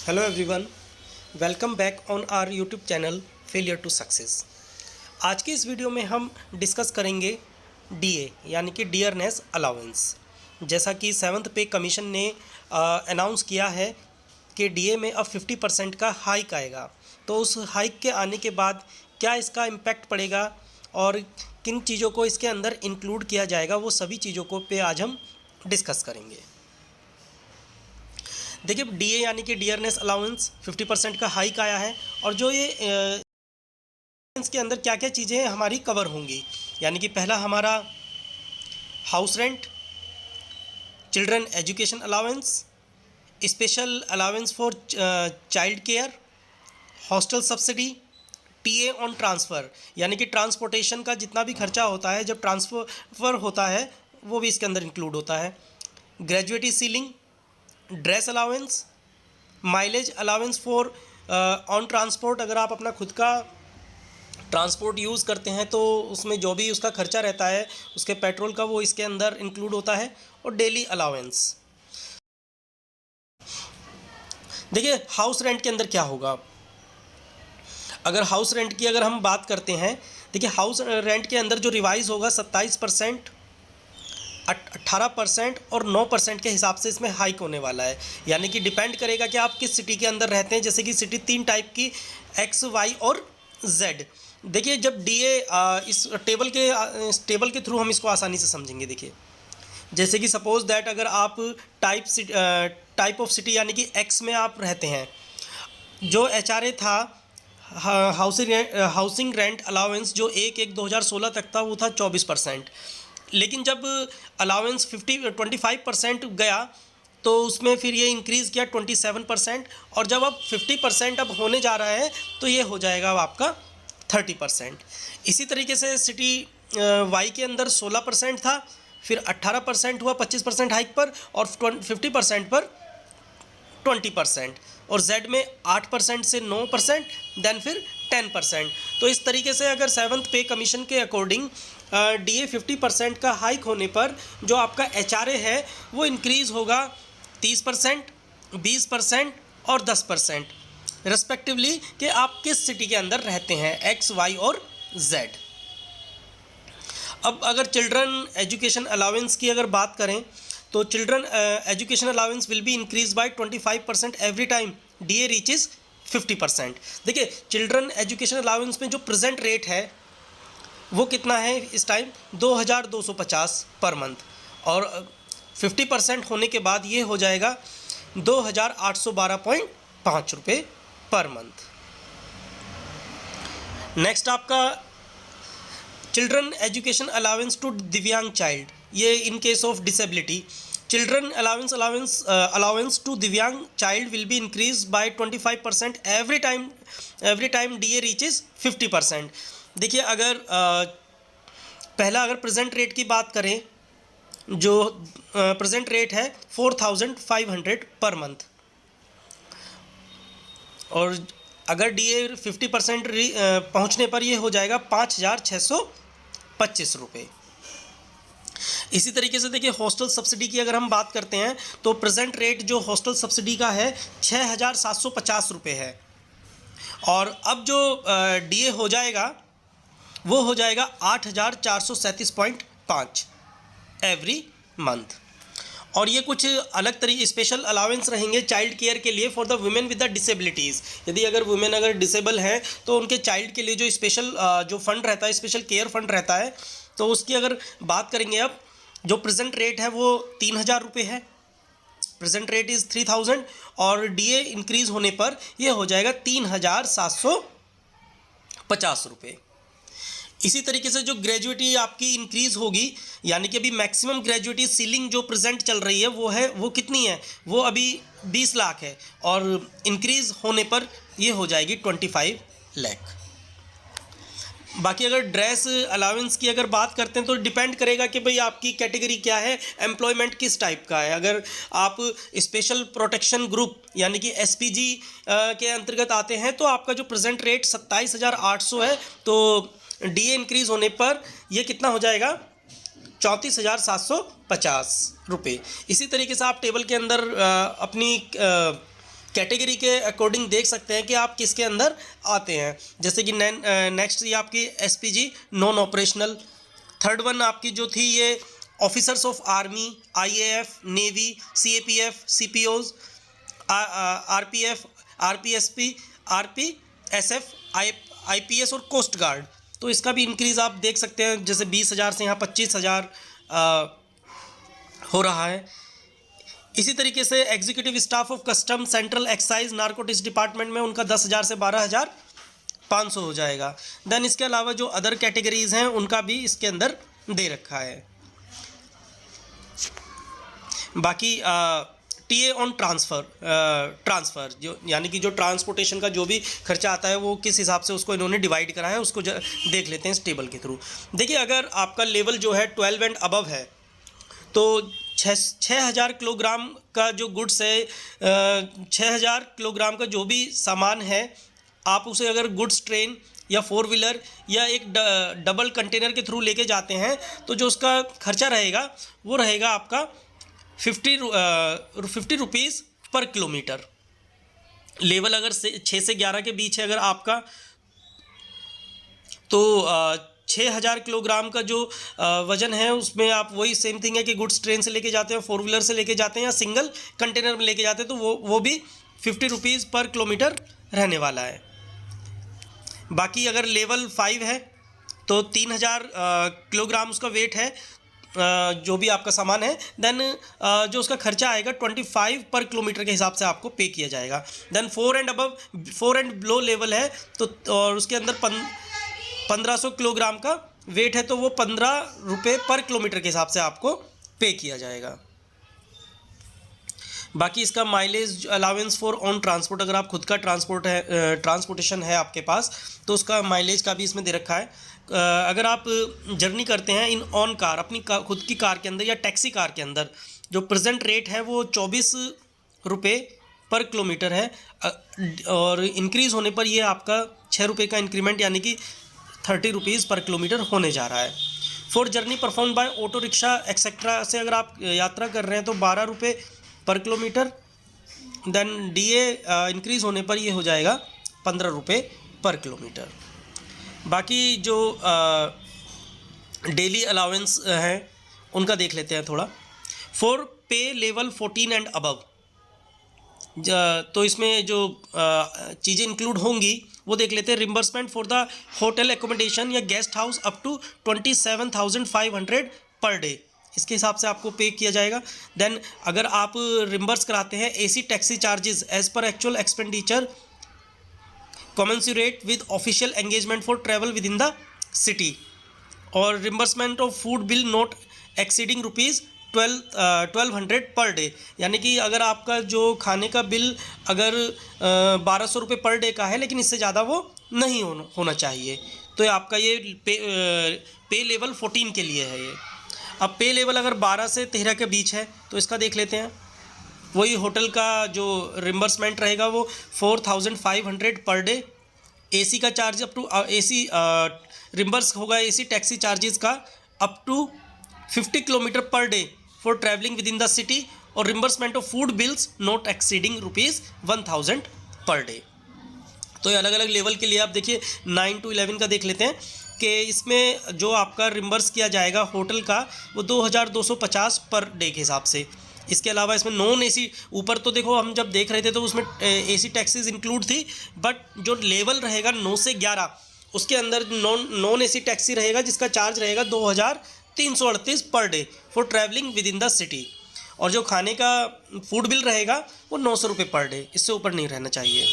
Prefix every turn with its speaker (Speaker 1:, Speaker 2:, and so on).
Speaker 1: Hello everyone, welcome back on our YouTube channel failure to success. आज की इस video में हम डिस्कस करेंगे डीए यानी कि डियरनेस अलाउंस। जैसा कि 7th पे कमीशन ने अनाउंस किया है कि डीए में अब 50% का हाइक आएगा। तो उस हाइक के आने के बाद क्या इसका इम्पैक्ट पड़ेगा और किन चीज़ों को इसके अंदर इंक्लूड किया जाएगा, वो सभी चीज़ों को पे आज हम डिस्कस करेंगे। देखिए, डीए यानी कि डियरनेस अलाउंस 50% का हाइक आया है और जो ये इसके अंदर क्या क्या चीज़ें हमारी कवर होंगी, यानी कि पहला हमारा house rent, children education allowance, special allowance for child care, hostel subsidy, TA on transfer यानी कि ट्रांसपोर्टेशन का जितना भी खर्चा होता है जब ट्रांसफ़र होता है वो भी इसके अंदर इंक्लूड होता है, gratuity ceiling, dress allowance, mileage allowance for on transport. अगर आप अपना खुद का ट्रांसपोर्ट यूज़ करते हैं तो उसमें जो भी उसका खर्चा रहता है उसके पेट्रोल का, वो इसके अंदर इंक्लूड होता है, और डेली अलाउंस। देखिए, हाउस रेंट के अंदर क्या होगा। अगर हाउस रेंट की अगर हम बात करते हैं, देखिए हाउस रेंट के अंदर जो रिवाइज़ होगा 27%, 18% और 9% के हिसाब से इसमें हाइक होने वाला है। यानी कि डिपेंड करेगा कि आप किस सिटी के अंदर रहते हैं। जैसे कि सिटी 3 टाइप की, एक्स, वाई और जेड। देखिए, जब डीए इस टेबल के थ्रू हम इसको आसानी से समझेंगे। देखिए, जैसे कि सपोज़ दैट अगर आप टाइप ऑफ सिटी यानी कि एक्स में आप रहते हैं, जो एचआरए था, हाउसिंग रेंट अलाउंस, जो 1/1/2016 तक था, वो था 24%। लेकिन जब अलाउंस 25% गया तो उसमें फिर ये इंक्रीज़ किया 27%, और जब अब 50% अब होने जा रहा है तो ये हो जाएगा अब आपका 30%। इसी तरीके से सिटी वाई के अंदर 16% था, फिर 18% हुआ 25% हाइक पर, और 50% पर 20%, और जेड में 8% से 9%, देन फिर 10%। तो इस तरीके से अगर 7th पे कमीशन के अकॉर्डिंग डीए 50% का हाइक होने पर जो आपका एचआरए है वो इंक्रीज़ होगा 30%, 20% और 10% रिस्पेक्टिवली, कि आप किस सिटी के अंदर रहते हैं, एक्स, वाई और जेड। अब अगर चिल्ड्रन एजुकेशन अलाउंस की अगर बात करें तो children education allowance will be increase by 25% every time DA reaches 50%। देखिए, चिल्ड्रन एजुकेशन अलाउंस में जो प्रेजेंट रेट है वो कितना है इस टाइम, 2250 पर मंथ, और 50% होने के बाद ये हो जाएगा 2812.5 रुपये पर मंथ। नेक्स्ट आपका children education allowance to divyang child, ये in case of disability. Children allowance to divyang child will be increase by 25% every time DA reaches 50%। देखिए, अगर पहला अगर प्रेजेंट रेट की बात करें, जो प्रेजेंट रेट है 4500 पर मंथ, और अगर डीए 50% पहुँचने पर ये हो जाएगा 5625 रुपये। इसी तरीके से देखिए, हॉस्टल सब्सिडी की अगर हम बात करते हैं तो प्रेजेंट रेट जो हॉस्टल सब्सिडी का है 6750 रुपये है, और अब जो डीए हो जाएगा वो हो जाएगा 8437.5 एवरी मंथ। और ये कुछ अलग तरीके स्पेशल अलाउंस रहेंगे चाइल्ड केयर के लिए for the women with the disabilities. यदि अगर वुमेन अगर डिसेबल हैं तो उनके चाइल्ड के लिए जो स्पेशल जो फंड रहता है, स्पेशल केयर फंड रहता है, तो उसकी अगर बात करेंगे, अब जो प्रेजेंट रेट है वो 3000 रुपये है, प्रेजेंट रेट इज़ 3000, और डीए इंक्रीज़ होने पर ये हो जाएगा 3750 रुपये। इसी तरीके से जो ग्रेजुएटी आपकी इंक्रीज़ होगी, यानी कि अभी मैक्सिमम ग्रेजुएटी सीलिंग जो प्रेजेंट चल रही है वो कितनी है, वो अभी 20 लाख है, और इंक्रीज़ होने पर ये हो जाएगी 25 लाख। बाकी अगर ड्रेस अलाउंस की अगर बात करते हैं तो डिपेंड करेगा कि भाई आपकी कैटेगरी क्या है, एम्प्लॉयमेंट किस टाइप का है। अगर आप स्पेशल प्रोटेक्शन ग्रुप यानी कि एसपीजी के अंतर्गत आते हैं तो आपका जो प्रेजेंट रेट 27,800 है, तो डीए इंक्रीज़ होने पर ये कितना हो जाएगा, 34,750 रुपये। इसी तरीके से आप टेबल के अंदर अपनी कैटेगरी के अकॉर्डिंग देख सकते हैं कि आप किसके अंदर आते हैं। जैसे कि नेक्स्ट ये आपकी SPG non operational. Third one आपकी जो थी ये officers of army, IAF, navy, CAPF, CPOs, RPF, RPSP, RPSF, IPS और कोस्ट गार्ड। तो इसका भी इंक्रीज़ आप देख सकते हैं, जैसे 20,000 से यहाँ 25,000 हो रहा है। इसी तरीके से executive staff of custom, central excise, narcotics department में उनका 10,000 से 12,500 हो जाएगा। देन इसके अलावा जो अदर कैटेगरीज हैं उनका भी इसके अंदर दे रखा है। बाकी टीए ऑन ट्रांसफ़र जो यानी कि जो ट्रांसपोर्टेशन का जो भी खर्चा आता है वो किस हिसाब से उसको इन्होंने डिवाइड करा है उसको देख लेते हैं इस टेबल के थ्रू। देखिए, अगर आपका लेवल जो है 12 एंड अबव है तो 6,000 किलोग्राम का जो गुड्स है, 6,000 किलोग्राम का जो भी सामान है, आप उसे अगर गुड्स ट्रेन या 4 व्हीलर या एक डबल कंटेनर के थ्रू लेके जाते हैं तो जो उसका खर्चा रहेगा वो रहेगा आपका 50 रुपीज़ पर किलोमीटर। लेवल अगर 6 से 11 के बीच है अगर आपका, तो 6,000 किलोग्राम का जो वज़न है उसमें आप वही सेम थिंग है कि गुड्स ट्रेन से लेके जाते हैं, 4 व्हीलर से लेके जाते हैं या सिंगल कंटेनर में लेके जाते हैं, तो वो भी 50 रुपीज़ पर किलोमीटर रहने वाला है। बाकी अगर लेवल 5 है तो 3,000 किलोग्राम उसका वेट है जो भी आपका सामान है। देन जो उसका खर्चा आएगा 25 पर किलोमीटर के हिसाब से आपको पे किया जाएगा। Then 4 and above, 4 and below level है तो और उसके अंदर 1500 किलोग्राम का वेट है तो वो 15 रुपये पर किलोमीटर के हिसाब से आपको पे किया जाएगा। बाकी इसका mileage allowance for on transport, अगर आप खुद का ट्रांसपोर्टेशन है आपके पास तो उसका माइलेज का भी इसमें दे रखा है। अगर आप जर्नी करते हैं इन ऑन कार, अपनी खुद की कार के अंदर या टैक्सी कार के अंदर, जो प्रेजेंट रेट है वो 24 रुपये पर किलोमीटर है और इंक्रीज़ होने पर ये आपका 6 रुपये का इंक्रीमेंट यानी कि 30 रुपीज़ पर किलोमीटर होने जा रहा है। For journey perform by auto rickshaw etcetera से अगर आप यात्रा कर रहे हैं तो 12 रुपये पर किलोमीटर। देन डीए इंक्रीज़ होने पर ये हो जाएगा 15 रुपये पर किलोमीटर। बाकी जो डेली अलाउंस हैं उनका देख लेते हैं थोड़ा। फॉर पे लेवल 14 एंड अबव, तो इसमें जो चीज़ें इंक्लूड होंगी वो देख लेते हैं। Reimbursement for the hotel accommodation या guest house up to 27,500 per day, इसके हिसाब से आपको पे किया जाएगा। देन अगर आप रिम्बर्स कराते हैं AC taxi charges as per actual expenditure commensurate with official engagement for travel within the city, और reimbursement of food bill not exceeding rupees 1200 per day, यानी कि अगर आपका जो खाने का बिल अगर 1200 रुपये पर डे का है लेकिन इससे ज़्यादा वो नहीं होना चाहिए, तो आपका ये पे लेवल 14 के लिए है ये। अब पे लेवल अगर 12 से 13 के बीच है तो इसका देख लेते हैं। वही होटल का जो रिम्बर्समेंट रहेगा वो 4,500 पर डे। एसी का charge up to AC reimburse होगा एसी टैक्सी चार्जेस का up to 50 kilometre per day for travelling within the city, और reimbursement of food bills not exceeding rupees 1,000 per day. तो ये अलग अलग level के लिए आप देखिए 9 to 11 का देख लेते हैं कि इसमें जो आपका रिम्बर्स किया जाएगा होटल का वो 2,250 पर डे के हिसाब से। इसके अलावा इसमें नॉन एसी, ऊपर तो देखो हम जब देख रहे थे तो उसमें एसी टैक्सीज इंक्लूड थी, बट जो लेवल रहेगा 9 से 11 उसके अंदर नॉन एसी टैक्सी रहेगा जिसका चार्ज रहेगा 2,338 पर day for travelling within the city, और जो खाने का फूड बिल रहेगा वो 900 रुपये पर डे, इससे ऊपर नहीं रहना चाहिए।